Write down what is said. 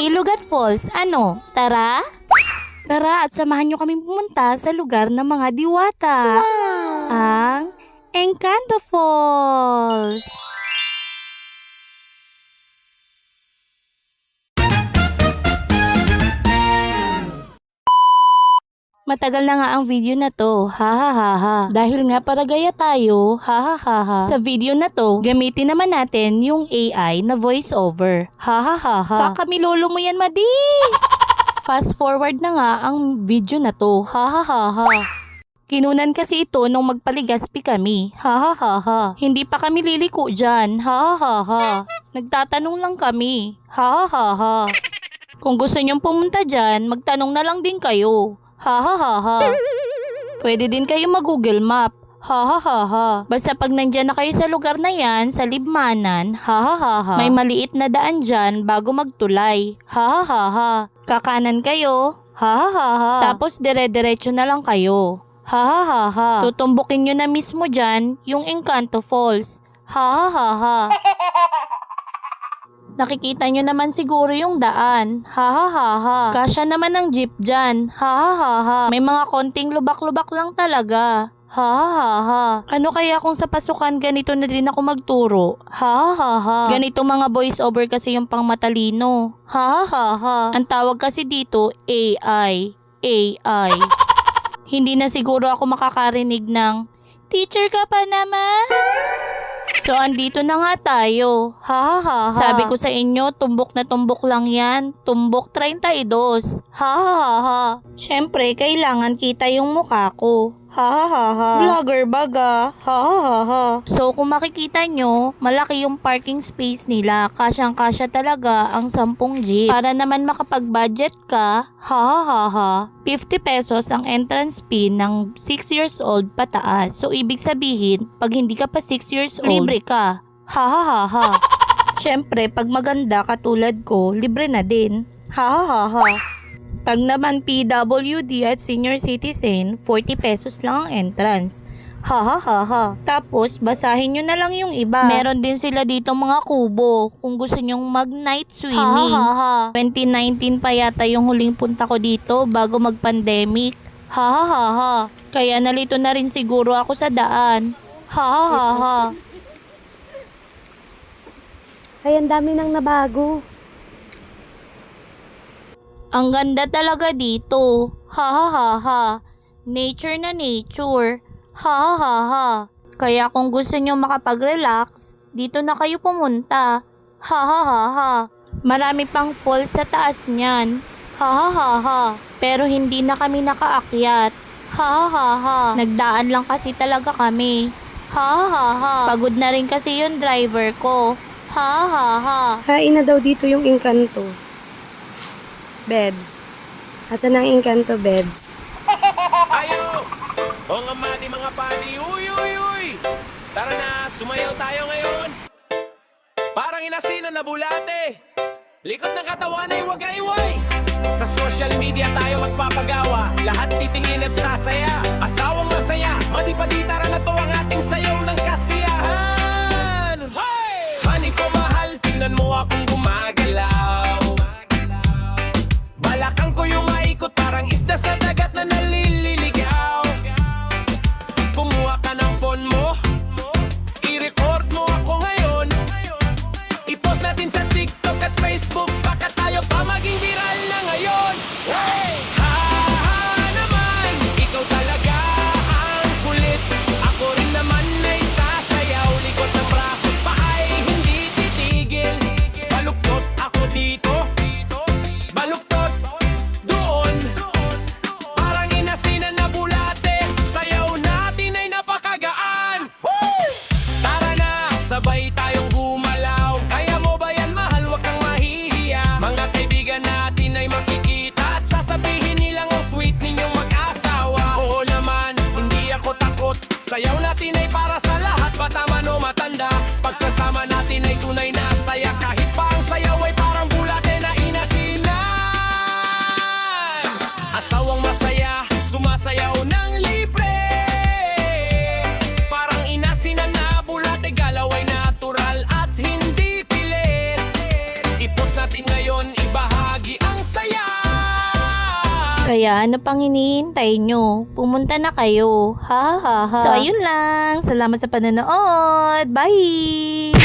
Ilugat Falls. Ano? Tara? Tara at samahan nyo kami pumunta sa lugar ng mga diwata. Ang Encanto Falls. Matagal na nga ang video na to, ha. Dahil nga para gaya tayo, ha. Sa video na to, gamitin naman natin yung AI na voice over, ha. Kakamilolo mo yan, Madi! Fast forward na nga ang video na to, ha. Kinunan kasi ito nung magpaligaspi kami, ha. Hindi pa kami liliko dyan, ha. Nagtatanong lang kami, ha. Kung gusto nyong pumunta dyan, magtanong na lang din kayo. Ha. Pwede din kayo mag-Google Map. Ha. Basta pag nandyan na kayo sa lugar na yan, sa Libmanan, ha. May maliit na daan dyan bago magtulay. Ha. Kakanan kayo. Ha. Tapos dire-diretso na lang kayo. Ha. Tutumbukin nyo na mismo dyan yung Encanto Falls. Ha. Nakikita nyo naman siguro yung daan. Ha. Kasya naman ang jeep dyan. Ha. May mga konting lubak-lubak lang talaga. Ha. Ano kaya kung sa pasukan ganito na din ako magturo? Ha. Ganito mga voice over kasi yung pang matalino. Ha. Ang tawag kasi dito AI. Hindi na siguro ako makakarinig ng teacher ka pa naman. So, andito na nga tayo. Ha. Sabi ko sa inyo, tumbok na tumbok lang yan. Tumbok 32. Ha. Siyempre, kailangan kita yung mukha ko. Ha. Vlogger baga. Ha. So, kung makikita nyo, malaki yung parking space nila. Kasyang-kasya talaga ang 10 jeep. Para naman makapag-budget ka, ha. 50 pesos ang entrance fee ng 6 years old pataas. So, ibig sabihin, pag hindi ka pa 6 years old, libre ka. Ha. Siyempre, pag maganda katulad ko, libre na din. Ha. Pag naman PWD at senior citizen, 40 pesos lang ang entrance. Ha. Tapos, basahin nyo na lang yung iba. Meron din sila dito mga kubo kung gusto nyong mag-night swimming. Ha. 2019 pa yata yung huling punta ko dito bago mag-pandemic. Ha. Kaya nalito na rin siguro ako sa daan. Ha. Ay, ang dami nang nabago. Ang ganda talaga dito. Ha. Nature na nature. Ha. Kaya kung gusto nyo makapag-relax, dito na kayo pumunta. Ha. Marami pang falls sa taas niyan. Ha. Pero hindi na kami nakaakyat. Ha. Nagdaan lang kasi talaga kami. Ha. Pagod na rin kasi yung driver ko. Ha. Hain na daw dito yung Encanto. Bebs. Asan ang Encanto, Bebs? Ayo! O nga mani mga pani, uy! Tara na, sumayaw tayo ngayon. Parang inasino na bulate. Likod ng katawan ay wag iway. Sa social media tayo magpapagawa. Lahat titingin at sasaya. Asawang masaya, madi-padi tara na to ang ating sayaw ng kasiyahan. Hey! Honey ko mahal, tingnan mo akong gumagalaw. Balakang ko yung maikot parang isda sa dagat na nalililigaw. Kumuha ka ng phone mo, i-record mo ako ngayon. I-post natin sa TikTok at Facebook, baka tayo pa maging viral na ngayon. Hey! Ha naman, ikaw talaga ang kulit. Ako rin naman ay sasayaw. Likot ng braso pa ay hindi titigil. Kaya ano pang hinihintay nyo? Pumunta na kayo. Ha ha ha. So ayun lang. Salamat sa panonood. Bye!